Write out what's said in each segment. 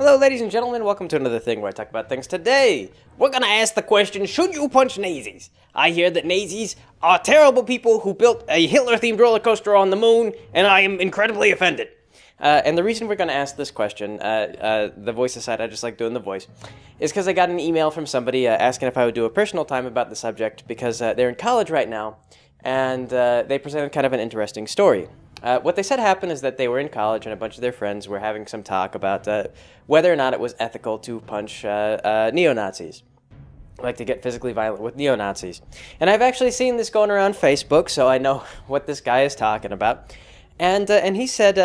Hello, ladies and gentlemen. Welcome to another thing where I talk about things. Today, we're gonna ask the question, should you punch Nazis? I hear that Nazis are terrible people who built a Hitler-themed roller coaster on the moon, and I am incredibly offended. And the reason we're gonna ask this question, the voice aside, I just like doing the voice, is because I got an email from somebody asking if I would do a personal time about the subject, because they're in college right now, and they presented kind of an interesting story. What they said happened is that they were in college and a bunch of their friends were having some talk about whether or not it was ethical to punch neo-Nazis, like to get physically violent with neo-Nazis. And I've actually seen this going around Facebook, so I know what this guy is talking about. And he said,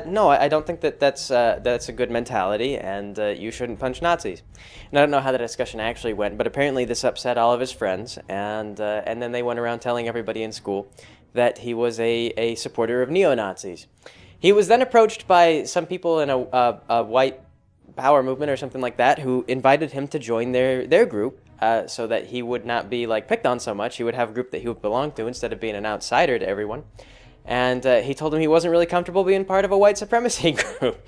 no, I don't think that's a good mentality, and you shouldn't punch Nazis. And I don't know how the discussion actually went, but apparently this upset all of his friends, and then they went around telling everybody in school that he was a supporter of neo-Nazis. He was then approached by some people in a white power movement or something like that who invited him to join their group so that he would not be like picked on so much. He would have a group that he would belong to instead of being an outsider to everyone. And he told him he wasn't really comfortable being part of a white supremacy group.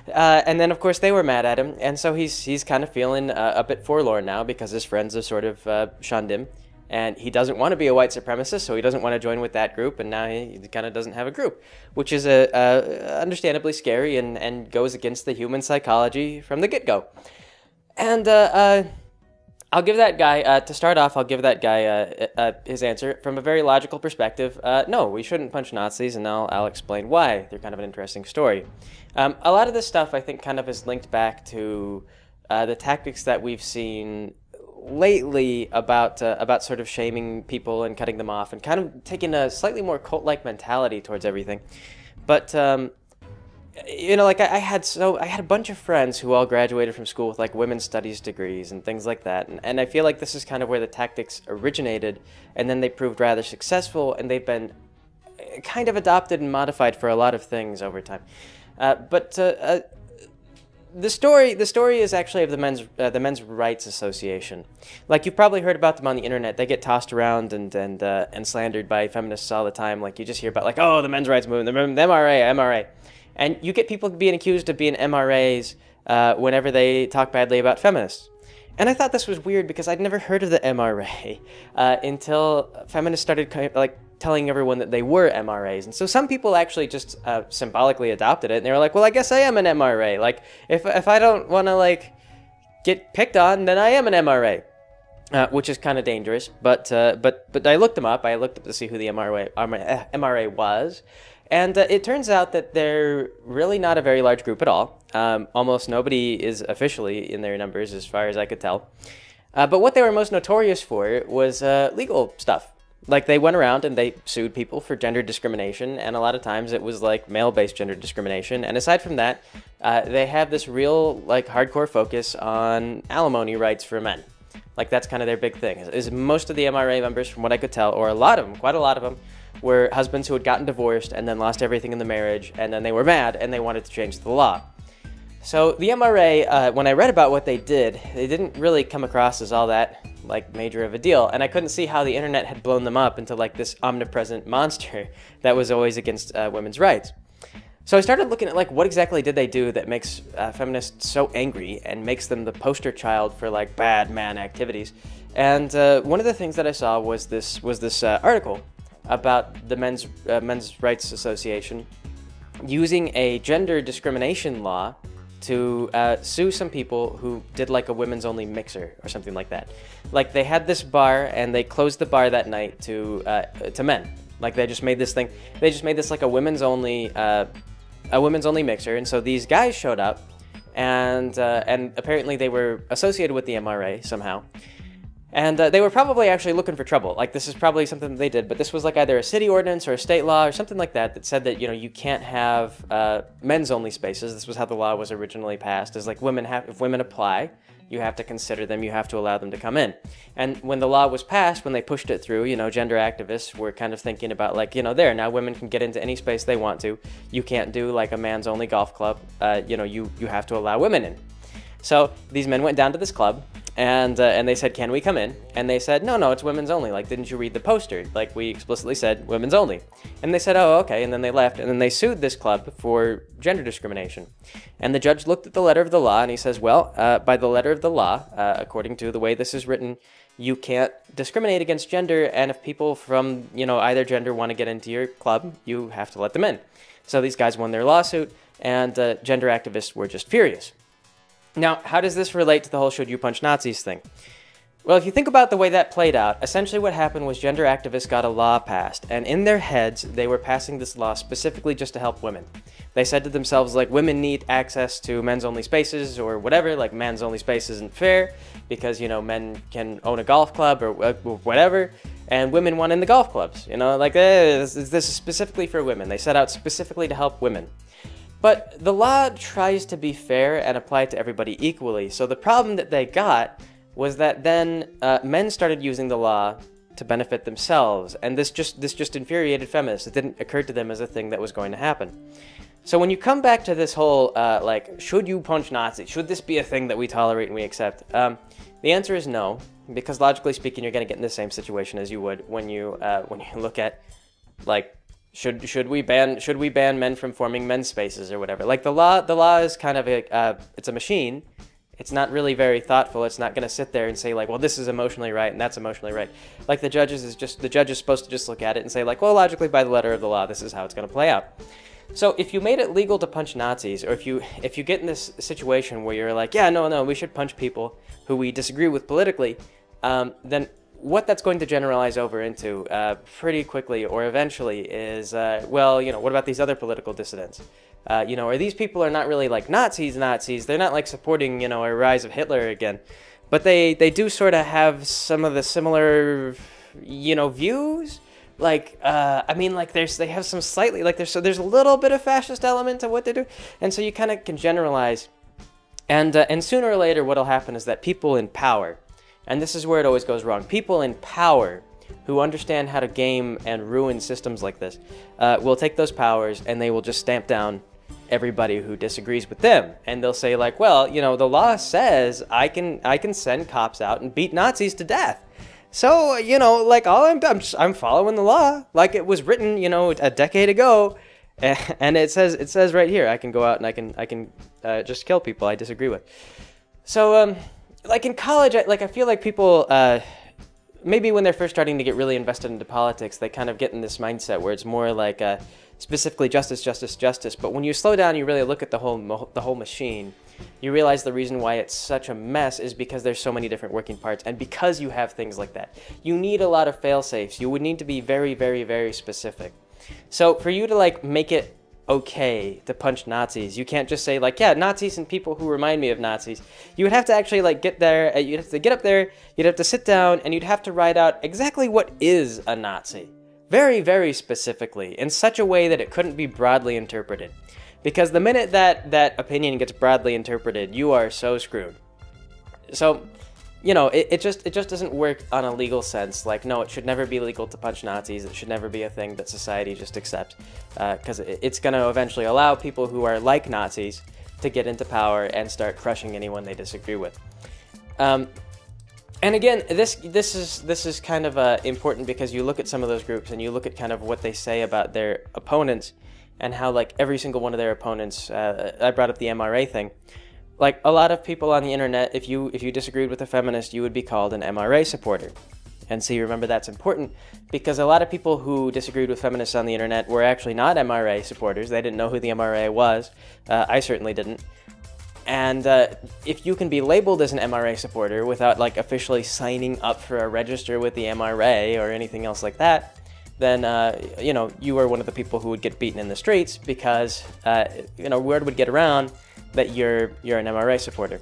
And then, of course, they were mad at him. And so he's kind of feeling a bit forlorn now because his friends have sort of shunned him. And he doesn't want to be a white supremacist, so he doesn't want to join with that group, and now he kind of doesn't have a group, which is understandably scary and goes against the human psychology from the get-go. And I'll give that guy, to start off, I'll give that guy his answer from a very logical perspective. No, we shouldn't punch Nazis, and I'll explain why. They're kind of an interesting story. A lot of this stuff, I think, kind of is linked back to the tactics that we've seen lately about sort of shaming people and cutting them off and kind of taking a slightly more cult-like mentality towards everything. But you know, like I had a bunch of friends who all graduated from school with like women's studies degrees and things like that, and I feel like this is kind of where the tactics originated, and then they proved rather successful, and they've been kind of adopted and modified for a lot of things over time. The story is actually of the Men's Rights Association. Like, you've probably heard about them on the internet. They get tossed around and slandered by feminists all the time. Like, you just hear about, like, oh, the men's rights movement, the MRA. And you get people being accused of being MRAs whenever they talk badly about feminists. And I thought this was weird because I'd never heard of the MRA until feminists started like telling everyone that they were MRAs. And so some people actually just symbolically adopted it, and they were like, well, I guess I am an MRA. Like, if I don't want to, like, get picked on, then I am an MRA, which is kind of dangerous. But I looked them up. I looked up to see who the MRA was, and it turns out that they're really not a very large group at all. Almost nobody is officially in their numbers, as far as I could tell. But what they were most notorious for was legal stuff. Like, they went around and they sued people for gender discrimination, and a lot of times it was, like, male-based gender discrimination. And aside from that, they have this real, like, hardcore focus on alimony rights for men. Like, that's kind of their big thing. Is most of the MRA members, from what I could tell, or a lot of them, quite a lot of them, were husbands who had gotten divorced and then lost everything in the marriage, and then they were mad and they wanted to change the law. So the MRA, when I read about what they didn't really come across as all that, like, major of a deal, and I couldn't see how the internet had blown them up into, like, this omnipresent monster that was always against women's rights. So I started looking at, like, what exactly did they do that makes feminists so angry and makes them the poster child for, like, bad man activities. And one of the things that I saw was this article about the Men's Rights Association using a gender discrimination law to sue some people who did, like, a women's only mixer or something like that. Like, they had this bar and they closed the bar that night to men. Like, they just made this thing. They just made this like a women's only mixer. And so these guys showed up, and apparently they were associated with the MRA somehow. And they were probably actually looking for trouble. Like, this is probably something that they did, but this was like either a city ordinance or a state law or something like that that said that, you know, you can't have men's only spaces. This was how the law was originally passed, is like if women apply, you have to consider them, you have to allow them to come in. And when the law was passed, when they pushed it through, you know, gender activists were kind of thinking about, like, you know, now women can get into any space they want to. You can't do like a man's only golf club. You know, you have to allow women in. So these men went down to this club, And they said, "Can we come in?" And they said, "No, it's women's only. Like, didn't you read the poster? Like, we explicitly said women's only." And they said, "Oh, okay." And then they left, and then they sued this club for gender discrimination. And the judge looked at the letter of the law, and he says, "Well, by the letter of the law, according to the way this is written, you can't discriminate against gender, and if people from, either gender want to get into your club, you have to let them in." So these guys won their lawsuit, and gender activists were just furious. Now, how does this relate to the whole "should you punch Nazis" thing? Well, if you think about the way that played out, essentially what happened was gender activists got a law passed, and in their heads, they were passing this law specifically just to help women. They said to themselves, like, women need access to men's-only spaces or whatever, like men's-only space isn't fair because, men can own a golf club or whatever, and women want in the golf clubs, this is specifically for women. They set out specifically to help women. But the law tries to be fair and apply to everybody equally. So the problem that they got was that then men started using the law to benefit themselves, and this just infuriated feminists. It didn't occur to them as a thing that was going to happen. So when you come back to this whole should you punch Nazis? Should this be a thing that we tolerate and we accept? The answer is no, because logically speaking, you're going to get in the same situation as you would when you look at should we ban men from forming men's spaces or whatever? Like the law is kind of it's a machine. It's not really very thoughtful. It's not going to sit there and say like, well, this is emotionally right and that's emotionally right. Like the judge is supposed to just look at it and say like, well, logically by the letter of the law, this is how it's going to play out. So if you made it legal to punch Nazis, or if you get in this situation where you're like, yeah, no, we should punch people who we disagree with politically, then what that's going to generalize over into pretty quickly or eventually is, what about these other political dissidents? Or these people are not really like Nazis. They're not like supporting, a rise of Hitler again. But they do sort of have some of the similar, views. They have some slightly, there's a little bit of fascist element to what they do. And so you kind of can generalize. And sooner or later, what'll happen is that people in power, and this is where it always goes wrong. People in power who understand how to game and ruin systems like this will take those powers and they will just stamp down everybody who disagrees with them. And they'll say like, well, the law says I can send cops out and beat Nazis to death. So, I'm following the law like it was written, a decade ago. And it says right here, I can go out and I can just kill people I disagree with. So, in college, I feel like people, maybe when they're first starting to get really invested into politics, they kind of get in this mindset where it's more like specifically justice. But when you slow down, you really look at the whole machine, you realize the reason why it's such a mess is because there's so many different working parts, and because you have things like that. You need a lot of fail-safes. You would need to be very, very, very specific. So for you to make it okay to punch Nazis, you can't just say yeah, Nazis and people who remind me of Nazis. You would have to actually get there, you'd have to get up there, you'd have to sit down, and you'd have to write out exactly what is a Nazi. Very, very specifically, in such a way that it couldn't be broadly interpreted. Because the minute that opinion gets broadly interpreted, you are so screwed. So, it just doesn't work on a legal sense. No, it should never be legal to punch Nazis. It should never be a thing that society just accepts. Because it's going to eventually allow people who are like Nazis to get into power and start crushing anyone they disagree with. And again, this is kind of important because you look at some of those groups and you look at kind of what they say about their opponents and how every single one of their opponents, I brought up the MRA thing. A lot of people on the internet, if you disagreed with a feminist, you would be called an MRA supporter. And so you remember that's important because a lot of people who disagreed with feminists on the internet were actually not MRA supporters. They didn't know who the MRA was. I certainly didn't. And if you can be labeled as an MRA supporter without officially signing up for a register with the MRA or anything else like that, then you are one of the people who would get beaten in the streets because word would get around that you're an MRA supporter.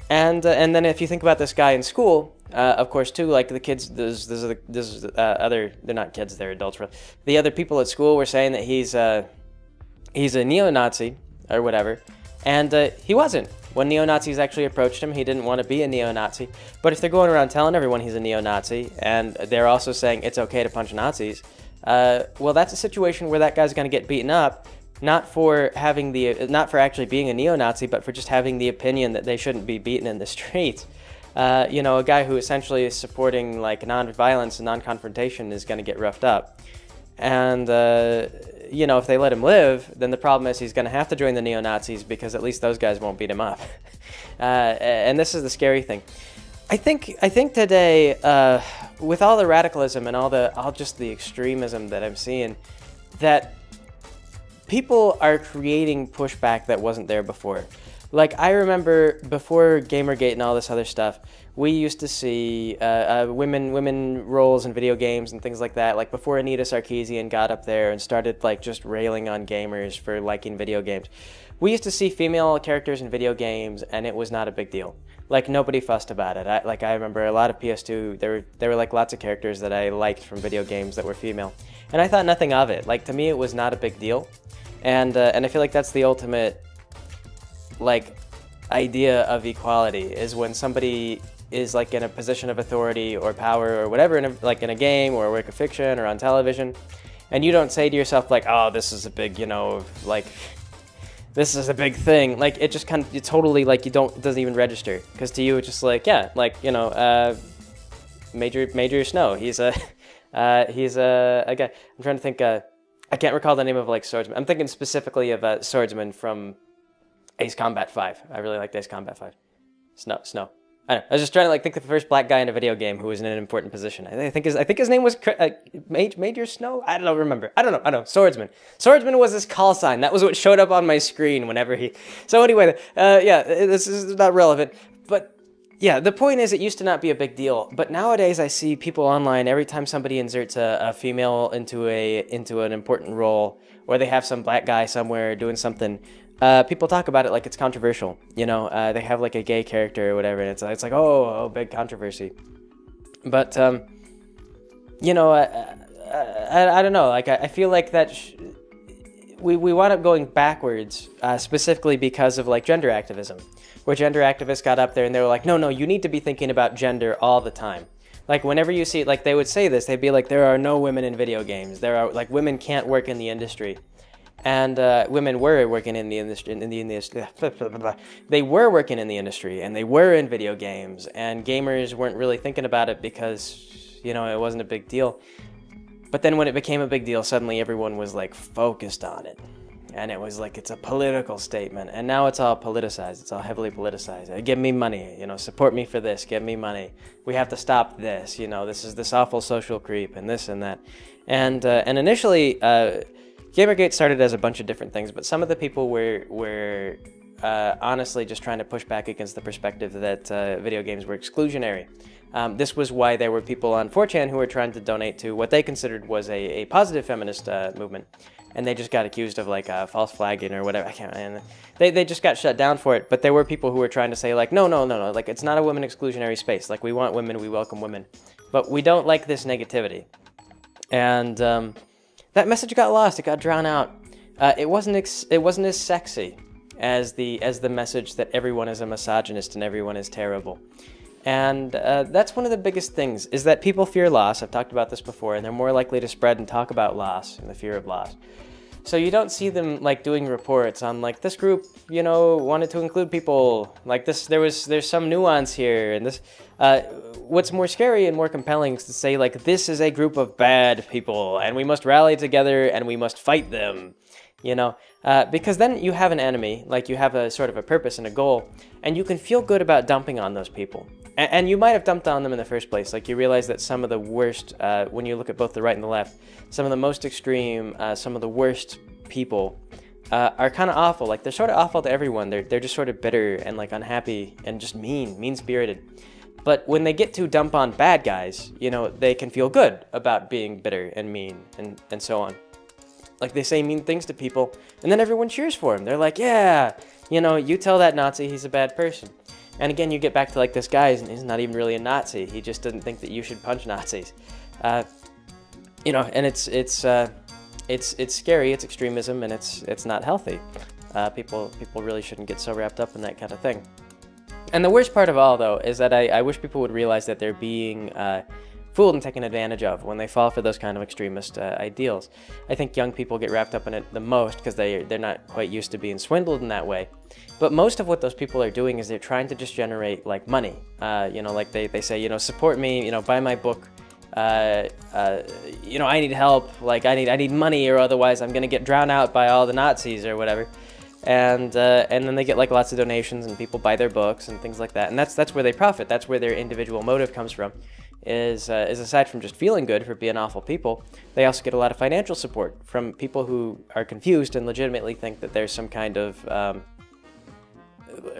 And then if you think about this guy in school, of course too, the kids, they're not kids, they're adults. The other people at school were saying that he's a neo-Nazi or whatever, and he wasn't. When neo-Nazis actually approached him, he didn't want to be a neo-Nazi. But if they're going around telling everyone he's a neo-Nazi, and they're also saying it's okay to punch Nazis, well, that's a situation where that guy's going to get beaten up, not for actually being a neo-Nazi, but for just having the opinion that they shouldn't be beaten in the streets. you know, a guy who essentially is supporting like non-violence and non-confrontation is going to get roughed up. And, you know, if they let him live, then the problem is he's going to have to join the neo-Nazis because at least those guys won't beat him up. And this is the scary thing. I think today, with all the radicalism and all just the extremism that I'm seeing, that people are creating pushback that wasn't there before. Like, I remember before Gamergate and all this other stuff, we used to see women roles in video games and things like that. Like, before Anita Sarkeesian got up there and started, like, just railing on gamers for liking video games, we used to see female characters in video games, and it was not a big deal. Like, nobody fussed about it. I remember a lot of PS2, there were, like, lots of characters that I liked from video games that were female. And I thought nothing of it. Like, to me, it was not a big deal. And I feel like that's the ultimate, like, idea of equality, is when somebody is like in a position of authority or power or whatever, like in a game or a work of fiction or on television, and you don't say to yourself like, oh, this is a big, you know, like, this is a big thing. Like, it just kind of, you totally, like, it doesn't even register, because to you it's just like, yeah, like, you know, Major Snow, he's a guy. I'm trying to think, I can't recall the name of, like, swordsman. I'm thinking specifically of a swordsman from Ace Combat 5. I really liked Ace Combat 5. Snow. I don't know. I was just trying to, like, think of the first black guy in a video game who was in an important position. I think his name was Major Snow. I don't remember. I don't know. Swordsman. Swordsman was his call sign. That was what showed up on my screen whenever he. So anyway, yeah, this is not relevant. But yeah, the point is, it used to not be a big deal. But nowadays, I see people online every time somebody inserts a female into an important role, or they have some black guy somewhere doing something. People talk about it like it's controversial, you know. They have like a gay character or whatever, and it's like, oh, big controversy. But you know, I don't know. Like, I feel like that we wound up going backwards, specifically because of like gender activism, where gender activists got up there and they were like, no, you need to be thinking about gender all the time. Like, whenever you see, like, they would say this, they'd be like, there are no women in video games. There are, like, women can't work in the industry. And women were working in the industry. They were working in the industry, and they were in video games, and gamers weren't really thinking about it because, you know, it wasn't a big deal. But then when it became a big deal, suddenly everyone was like focused on it, and it was like, it's a political statement, and now it's all politicized. It's all heavily politicized. Give me money, you know, support me for this. Give me money. We have to stop this. You know, this is this awful social creep, and this and that, and initially. Gamergate started as a bunch of different things, but some of the people were honestly just trying to push back against the perspective that video games were exclusionary. This was why there were people on 4chan who were trying to donate to what they considered was a positive feminist movement, and they just got accused of like false flagging or whatever. And they just got shut down for it. But there were people who were trying to say like, no, like, it's not a women exclusionary space. Like, we want women, we welcome women, but we don't like this negativity. And that message got lost. It got drowned out. It wasn't as sexy as the message that everyone is a misogynist and everyone is terrible. And that's one of the biggest things, is that people fear loss. I've talked about this before, and they're more likely to spread and talk about loss and the fear of loss. So you don't see them like doing reports on like, this group, you know, wanted to include people like this. There's some nuance here, and this. What's more scary and more compelling is to say like, this is a group of bad people, and we must rally together and we must fight them. You know, because then you have an enemy, like you have a sort of a purpose and a goal, and you can feel good about dumping on those people. And you might have dumped on them in the first place. Like, you realize that some of the worst, when you look at both the right and the left, some of the most extreme, some of the worst people are kind of awful. Like, they're sort of awful to everyone. They're just sort of bitter and like unhappy and just mean-spirited. But when they get to dump on bad guys, you know, they can feel good about being bitter and mean and so on. Like, they say mean things to people, and then everyone cheers for him. They're like, yeah, you know, you tell that Nazi he's a bad person. And again, you get back to like, this guy, he's not even really a Nazi. He just doesn't think that you should punch Nazis. You know, and it's scary, it's extremism, and it's not healthy. People really shouldn't get so wrapped up in that kind of thing. And the worst part of all, though, is that I wish people would realize that they're being fooled and taken advantage of when they fall for those kind of extremist ideals. I think young people get wrapped up in it the most because they're not quite used to being swindled in that way. But most of what those people are doing is they're trying to just generate like money. Like they say, support me, buy my book. I need help. Like I need money, or otherwise I'm gonna get drowned out by all the Nazis or whatever. And then they get like lots of donations, and people buy their books and things like that. And that's where they profit. That's where their individual motive comes from. Is aside from just feeling good for being awful people, they also get a lot of financial support from people who are confused and legitimately think that there's some kind of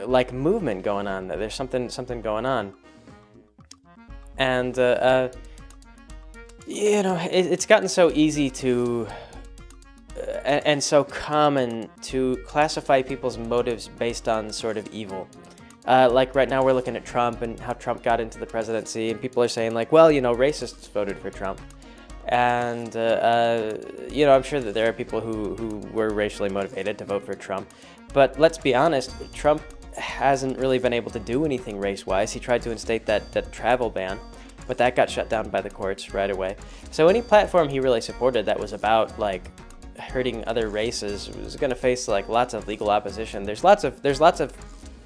like movement going on. That there's something going on. And it's gotten so easy to and so common to classify people's motives based on sort of evil. Like right now we're looking at Trump and how Trump got into the presidency, and people are saying like, well, racists voted for Trump. And, I'm sure that there are people who were racially motivated to vote for Trump. But let's be honest, Trump hasn't really been able to do anything race-wise. He tried to instate that travel ban, but that got shut down by the courts right away. So any platform he really supported that was about like hurting other races was going to face like lots of legal opposition. There's lots of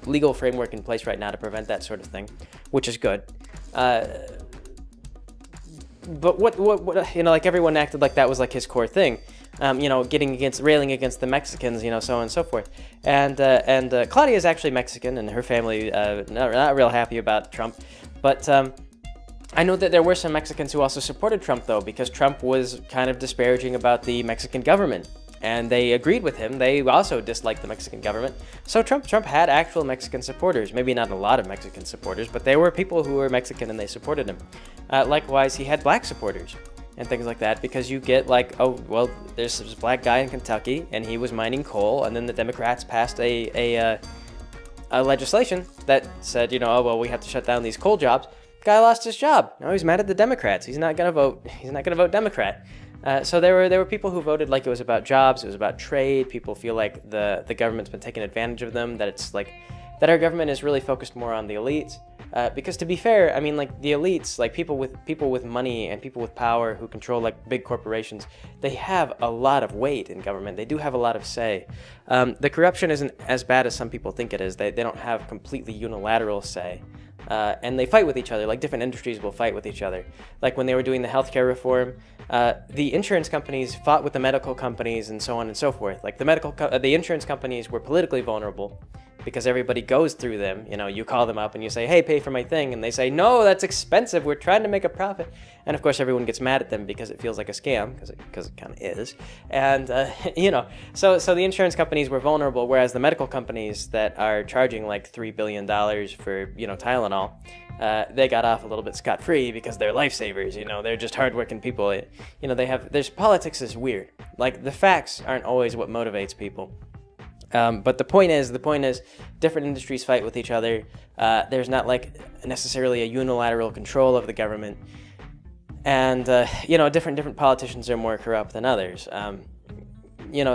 legal framework in place right now to prevent that sort of thing, which is good. But what like everyone acted like that was like his core thing. Railing against the Mexicans, so on and so forth. And Claudia is actually Mexican, and her family not real happy about Trump. But I know that there were some Mexicans who also supported Trump, though, because Trump was kind of disparaging about the Mexican government. And they agreed with him. They also disliked the Mexican government. So Trump had actual Mexican supporters. Maybe not a lot of Mexican supporters, but there were people who were Mexican and they supported him. Likewise, he had black supporters and things like that, because you get like, oh, well, there's this black guy in Kentucky and he was mining coal, and then the Democrats passed a legislation that said, we have to shut down these coal jobs. The guy lost his job. Now he's mad at the Democrats. He's not gonna vote Democrat. So there were people who voted like it was about jobs, it was about trade. People feel like the government's been taking advantage of them, that it's like that our government is really focused more on the elites. Because to be fair, I mean, like the elites, like people with money and people with power who control like big corporations, they have a lot of weight in government. They do have a lot of say. The corruption isn't as bad as some people think it is. They don't have completely unilateral say. And they fight with each other, like different industries will fight with each other. Like when they were doing the healthcare reform, the insurance companies fought with the medical companies and so on and so forth. Like the insurance companies were politically vulnerable because everybody goes through them. You call them up and you say, hey, pay for my thing. And they say, no, that's expensive. We're trying to make a profit. And of course, everyone gets mad at them because it feels like a scam, because it kind of is. And, so the insurance companies were vulnerable, whereas the medical companies that are charging like $3 billion for, Tylenol, they got off a little bit scot-free because they're lifesavers. They're just hardworking people. There's politics is weird. Like the facts aren't always what motivates people. But the point is, different industries fight with each other. There's not like necessarily a unilateral control of the government, and different politicians are more corrupt than others.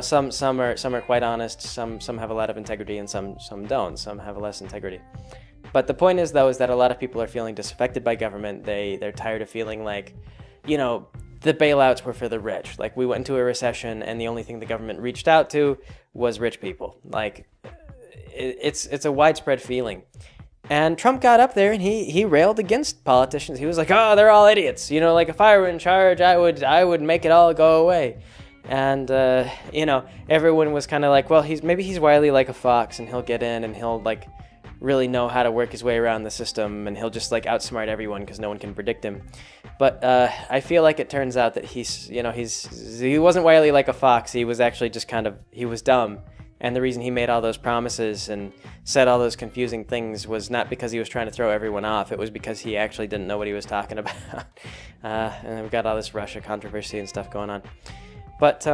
Some are quite honest. Some have a lot of integrity, and some don't. Some have less integrity. But the point is, though, is that a lot of people are feeling disaffected by government. They're tired of feeling like, the bailouts were for the rich. Like we went into a recession and the only thing the government reached out to was rich people. Like it's a widespread feeling. And Trump got up there and he railed against politicians. He was like, oh, they're all idiots. Like if I were in charge, I would make it all go away. And, everyone was kind of like, well, maybe he's wily like a fox and he'll get in and he'll like really know how to work his way around the system, and he'll just like outsmart everyone because no one can predict him. But I feel like it turns out that he wasn't wily like a fox. He was actually just he was dumb. And the reason he made all those promises and said all those confusing things was not because he was trying to throw everyone off. It was because he actually didn't know what he was talking about. And we've got all this Russia controversy and stuff going on. But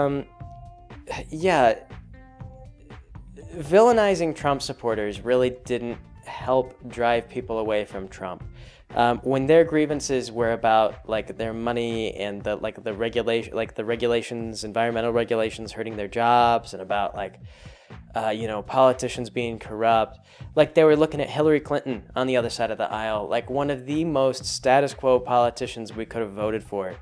villainizing Trump supporters really didn't help drive people away from Trump. When their grievances were about like their money and the regulations, environmental regulations hurting their jobs, and about like you know, politicians being corrupt. Like, they were looking at Hillary Clinton on the other side of the aisle, like one of the most status quo politicians we could have voted for.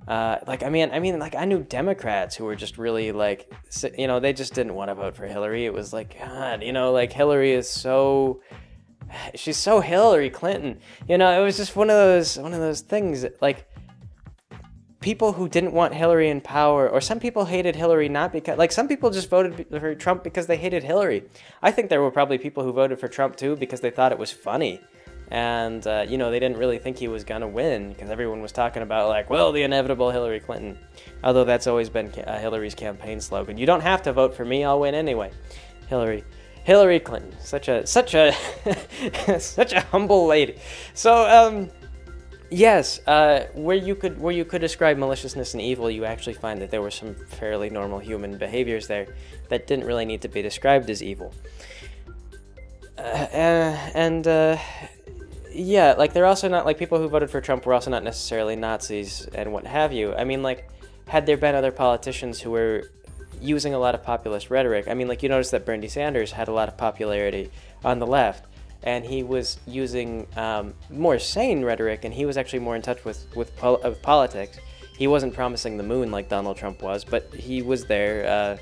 Like, I mean, like, I knew Democrats who were just really, like, you know, they just didn't want to vote for Hillary. It was like, God, you know, like, Hillary is so, she's so Hillary Clinton. You know, it was just one of those things that, like, people who didn't want Hillary in power, or some people hated Hillary not because, like, some people just voted for Trump because they hated Hillary. I think there were probably people who voted for Trump too because they thought it was funny. And, you know, they didn't really think he was going to win because everyone was talking about, like, well, the inevitable Hillary Clinton. Although that's always been Hillary's campaign slogan. You don't have to vote for me, I'll win anyway. Hillary Clinton. Such a such a humble lady. So, yes, where you could describe maliciousness and evil, you actually find that there were some fairly normal human behaviors there that didn't really need to be described as evil. Yeah, like, they're also not, like, people who voted for Trump were also not necessarily Nazis and what have you. I mean, like, had there been other politicians who were using a lot of populist rhetoric, I mean, like, you notice that Bernie Sanders had a lot of popularity on the left, and he was using more sane rhetoric, and he was actually more in touch with politics. He wasn't promising the moon like Donald Trump was, but he was there,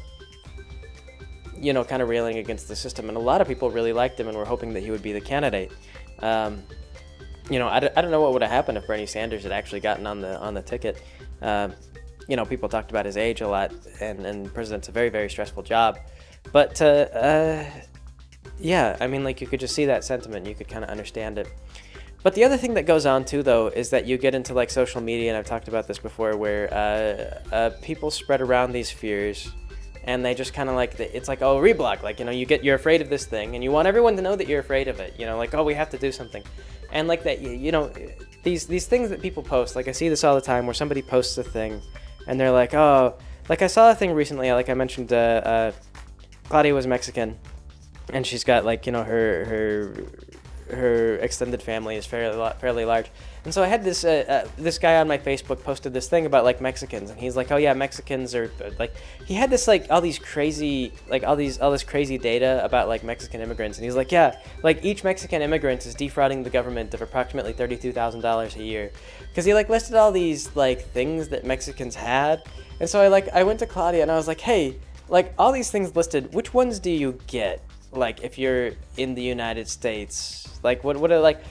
you know, kind of railing against the system, and a lot of people really liked him and were hoping that he would be the candidate. You know, I don't know what would have happened if Bernie Sanders had actually gotten on the ticket. You know, people talked about his age a lot, and president's a very, very stressful job. But, yeah, I mean, like, you could just see that sentiment. You could kind of understand it. But the other thing that goes on, too, though, is that you get into, like, social media, and I've talked about this before, where people spread around these fears, and they just kind of, like, it's like, oh, reblock. Like, you know, you're afraid of this thing, and you want everyone to know that you're afraid of it. You know, like, oh, we have to do something. And, like, that, you know, these things that people post, like, I see this all the time, where somebody posts a thing, and they're like, oh, like, I saw a thing recently, like I mentioned, Claudia was Mexican, and she's got, like, you know, her extended family is fairly large. And so I had this guy on my Facebook posted this thing about, like, Mexicans, and he's like, oh yeah, Mexicans are, like, he had this, like, all this crazy data about, like, Mexican immigrants, and he's like, yeah, like, each Mexican immigrant is defrauding the government of approximately $32,000 a year, because he, like, listed all these, like, things that Mexicans had. And so I went to Claudia and I was like, hey, like, all these things listed, which ones do you get, like, if you're in the United States? Like, what are, like,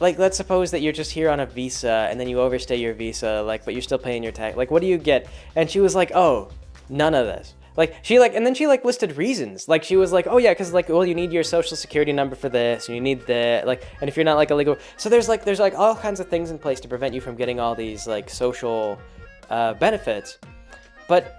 let's suppose that you're just here on a visa, and then you overstay your visa, like, but you're still paying your tax. Like, what do you get? And she was like, oh, none of this. Like, and then she, like, listed reasons. Like, she was like, oh, yeah, because, like, well, you need your social security number for this, and you need the, like, and if you're not, like, illegal. So there's all kinds of things in place to prevent you from getting all these, like, social benefits. But,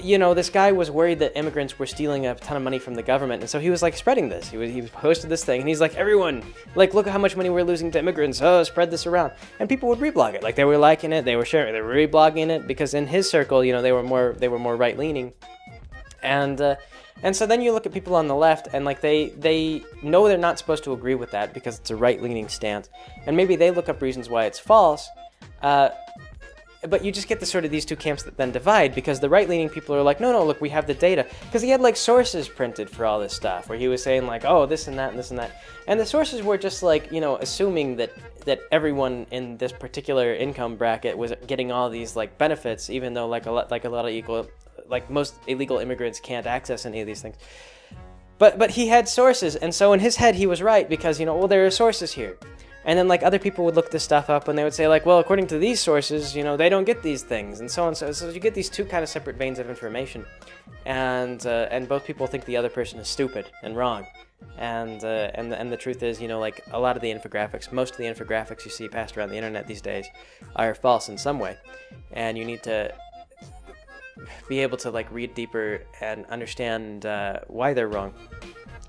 you know, this guy was worried that immigrants were stealing a ton of money from the government, and so he was, like, spreading this. He posted this thing, and he's like, everyone, like, look at how much money we're losing to immigrants. Oh, spread this around. And people would reblog it. Like, they were liking it, they were sharing it, they were reblogging it, because in his circle, you know, they were more right-leaning. And so then you look at people on the left, and, like, they know they're not supposed to agree with that because it's a right-leaning stance, and maybe they look up reasons why it's false. But you just get these two camps that then divide, because the right-leaning people are like, no, look, we have the data. Because he had, like, sources printed for all this stuff, where he was saying, like, oh, this and that and this and that. And the sources were just, like, you know, assuming that everyone in this particular income bracket was getting all these, like, benefits, even though, like, a lot of most illegal immigrants can't access any of these things. But he had sources, and so in his head he was right, because, you know, well, there are sources here. And then, like, other people would look this stuff up, and they would say, like, well, according to these sources, you know, they don't get these things, and so on. So you get these two kind of separate veins of information, and both people think the other person is stupid and wrong, and the truth is, you know, like, a lot of the infographics, most of the infographics you see passed around the internet these days are false in some way, and you need to be able to, like, read deeper and understand why they're wrong.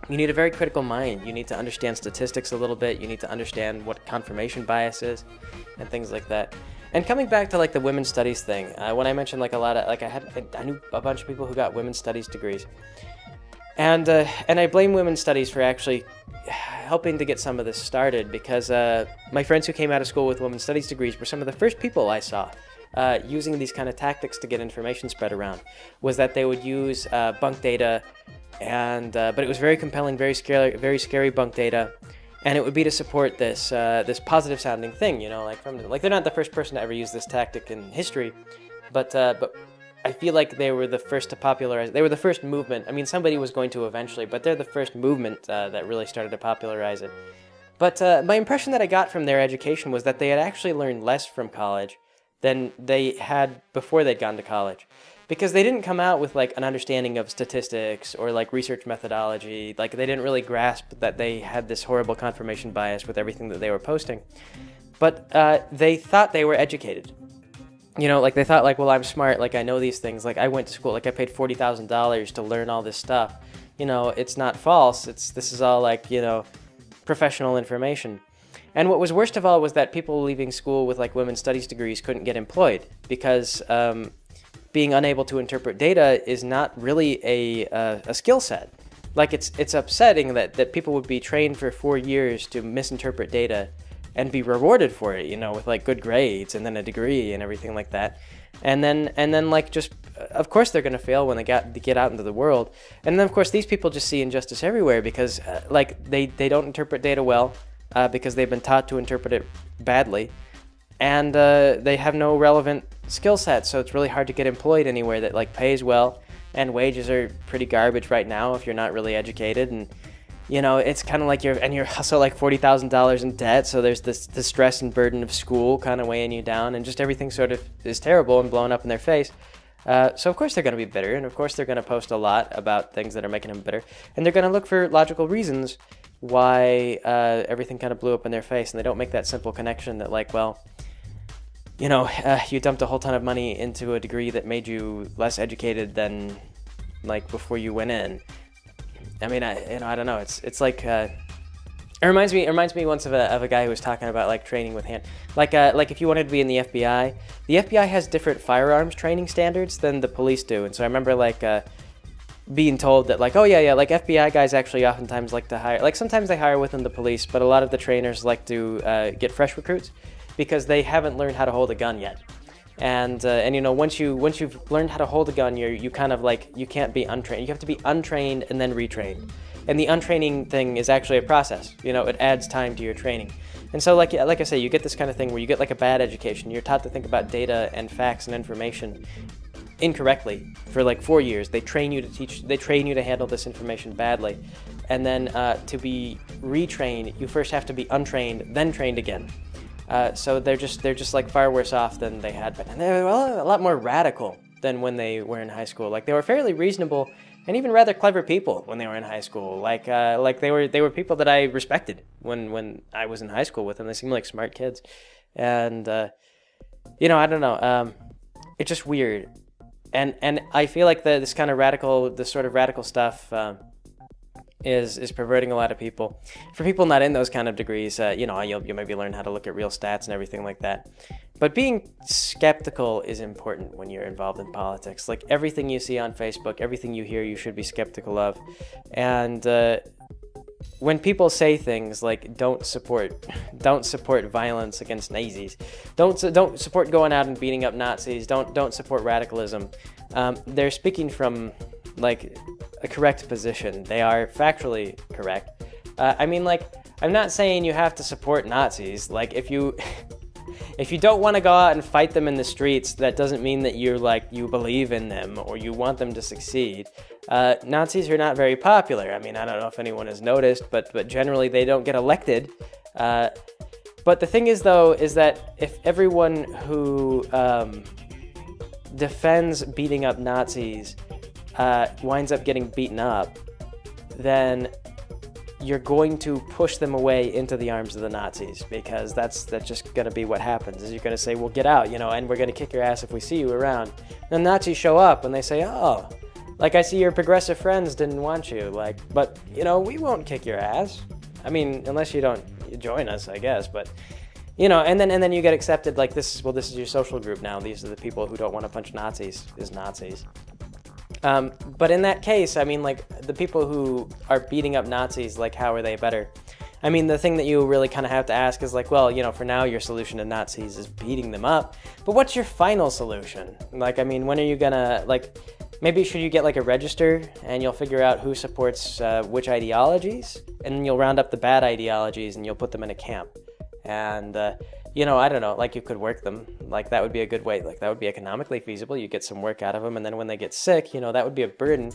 You need a very critical mind. You need to understand statistics a little bit. You need to understand what confirmation bias is and things like that. And coming back to, like, the women's studies thing, when I mentioned, like, a lot of, like, I knew a bunch of people who got women's studies degrees. And I blame women's studies for actually helping to get some of this started, because my friends who came out of school with women's studies degrees were some of the first people I saw using these kind of tactics to get information spread around. Was that they would use bunk data and but it was very compelling, very scary bunk data, and it would be to support this this positive sounding thing, you know, like they're not the first person to ever use this tactic in history, but I feel like they were the first to popularize. They were the first movement. I mean, somebody was going to eventually, but they're the first movement that really started to popularize it. But my impression that I got from their education was that they had actually learned less from college than they had before they'd gone to college. Because they didn't come out with like an understanding of statistics or like research methodology. Like they didn't really grasp that they had this horrible confirmation bias with everything that they were posting. But they thought they were educated. You know, like they thought like, well, I'm smart, like I know these things, like I went to school, like I paid $40,000 to learn all this stuff. You know, it's not false. This is all like, you know, professional information. And what was worst of all was that people leaving school with like women's studies degrees couldn't get employed because being unable to interpret data is not really a skill set. Like it's upsetting that people would be trained for 4 years to misinterpret data and be rewarded for it, you know, with like good grades and then a degree and everything like that. And then like just, of course they're going to fail when they get out into the world. And then of course these people just see injustice everywhere because like they don't interpret data well because they've been taught to interpret it badly. And they have no relevant skill set, so it's really hard to get employed anywhere that like pays well, and wages are pretty garbage right now if you're not really educated. And you know, it's kind of like you're also like $40,000 in debt, so there's the stress and burden of school kind of weighing you down, and just everything sort of is terrible and blowing up in their face. So of course they're going to be bitter, and of course they're going to post a lot about things that are making them bitter, and they're going to look for logical reasons why everything kind of blew up in their face, and they don't make that simple connection that like, well, you know, you dumped a whole ton of money into a degree that made you less educated than like before you went in. I mean, I don't know. It's like it reminds me once of a guy who was talking about like training with hand, like if you wanted to be in the FBI has different firearms training standards than the police do, and so I remember like being told that like, oh yeah, like FBI guys actually oftentimes like to hire, like sometimes they hire within the police, but a lot of the trainers like to get fresh recruits because they haven't learned how to hold a gun yet. And you know, once you've learned how to hold a gun, you kind of like, you can't be untrained. You have to be untrained and then retrained. And the untraining thing is actually a process. You know, it adds time to your training. And so like I say, you get this kind of thing where you get like a bad education. You're taught to think about data and facts and information incorrectly for like 4 years. They train you to handle this information badly. And then to be retrained, you first have to be untrained, then trained again. So they're just like far worse off than they had been, and they're a lot more radical than when they were in high school. Like they were fairly reasonable and even rather clever people when they were in high school. Like they were people that I respected when I was in high school with them. They seemed like smart kids, and you know, I don't know. It's just weird, and I feel like this sort of radical stuff. Is perverting a lot of people. For people not in those kind of degrees, you know, you'll maybe learn how to look at real stats and everything like that. But being skeptical is important when you're involved in politics. Like everything you see on Facebook, everything you hear, you should be skeptical of. And when people say things like don't support violence against Nazis, don't support going out and beating up Nazis, don't support radicalism, they're speaking from like a correct position. They are factually correct. I mean, like, I'm not saying you have to support Nazis. Like, if you don't want to go out and fight them in the streets, that doesn't mean that you believe in them or you want them to succeed. Nazis are not very popular. I mean, I don't know if anyone has noticed, but generally they don't get elected. But the thing is, though, is that if everyone who defends beating up Nazis winds up getting beaten up, then you're going to push them away into the arms of the Nazis, because that's just going to be what happens. Is you're going to say, well, get out, you know, and we're going to kick your ass if we see you around. Then Nazis show up and they say, oh, like, I see your progressive friends didn't want you, like, but, you know, we won't kick your ass. I mean, unless you don't join us, I guess, but, you know, and then you get accepted, like, this is your social group now. These are the people who don't want to punch Nazis, is Nazis. But in that case, I mean, like, the people who are beating up Nazis, like, how are they better? I mean, the thing that you really kind of have to ask is, like, well, you know, for now your solution to Nazis is beating them up, but what's your final solution? Like, I mean, when are you gonna, like, maybe should you get like a register, and you'll figure out who supports which ideologies, and then you'll round up the bad ideologies and you'll put them in a camp. And you know, I don't know, like you could work them. Like that would be a good way. Like that would be economically feasible. You get some work out of them, and then when they get sick, you know, that would be a burden.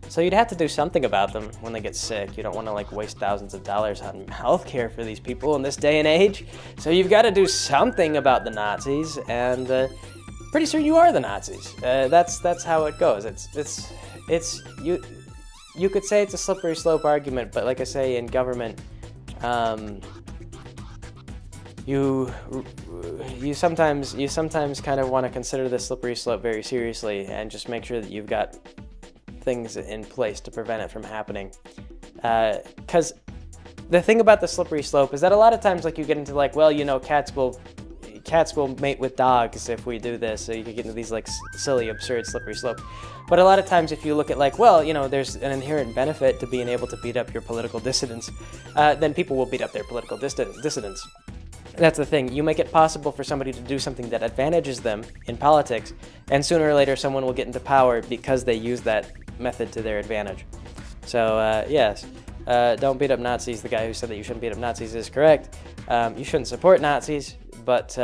So you'd have to do something about them when they get sick. You don't want to like waste thousands of dollars on healthcare for these people in this day and age. So you've got to do something about the Nazis, and pretty soon you are the Nazis. That's how it goes. It's you could say it's a slippery slope argument, but like I say, in government, you sometimes kind of want to consider the slippery slope very seriously and just make sure that you've got things in place to prevent it from happening. Because the thing about the slippery slope is that a lot of times, like, you get into like, well, you know, cats will mate with dogs if we do this, so you could get into these like silly, absurd slippery slope. But a lot of times, if you look at like, well, you know, there's an inherent benefit to being able to beat up your political dissidents, then people will beat up their political dissidents. That's the thing. You make it possible for somebody to do something that advantages them in politics, and sooner or later someone will get into power because they use that method to their advantage. So, yes, don't beat up Nazis. The guy who said that you shouldn't beat up Nazis is correct. You shouldn't support Nazis, but,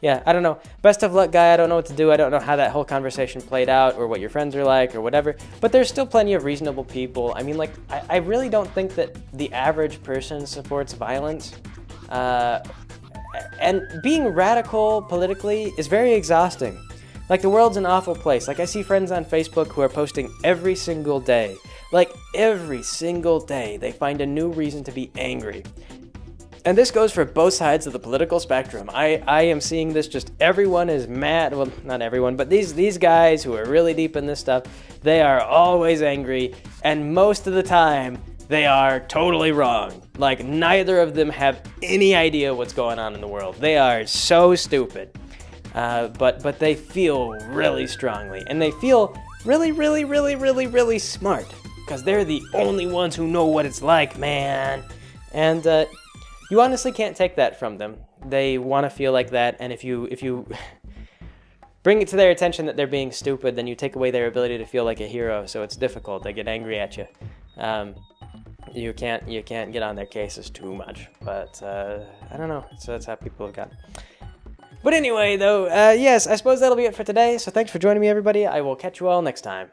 yeah, I don't know. Best of luck, guy. I don't know what to do. I don't know how that whole conversation played out or what your friends are like or whatever. But there's still plenty of reasonable people. I mean, like, I really don't think that the average person supports violence. And being radical politically is very exhausting. Like, the world's an awful place. Like, I see friends on Facebook who are posting every single day. Like, every single day, they find a new reason to be angry. And this goes for both sides of the political spectrum. I am seeing this, just everyone is mad. Well, not everyone, but these guys who are really deep in this stuff, they are always angry, and most of the time, they are totally wrong. Like, neither of them have any idea what's going on in the world. They are so stupid. But they feel really strongly, and they feel really, really, really, really, really smart, because they're the only ones who know what it's like, man. And, you honestly can't take that from them. They want to feel like that, and if you bring it to their attention that they're being stupid, then you take away their ability to feel like a hero, so it's difficult. They get angry at you. You can't get on their cases too much, but I don't know. So that's how people have gotten. But anyway, though, yes, I suppose that'll be it for today, so thanks for joining me, everybody. I will catch you all next time.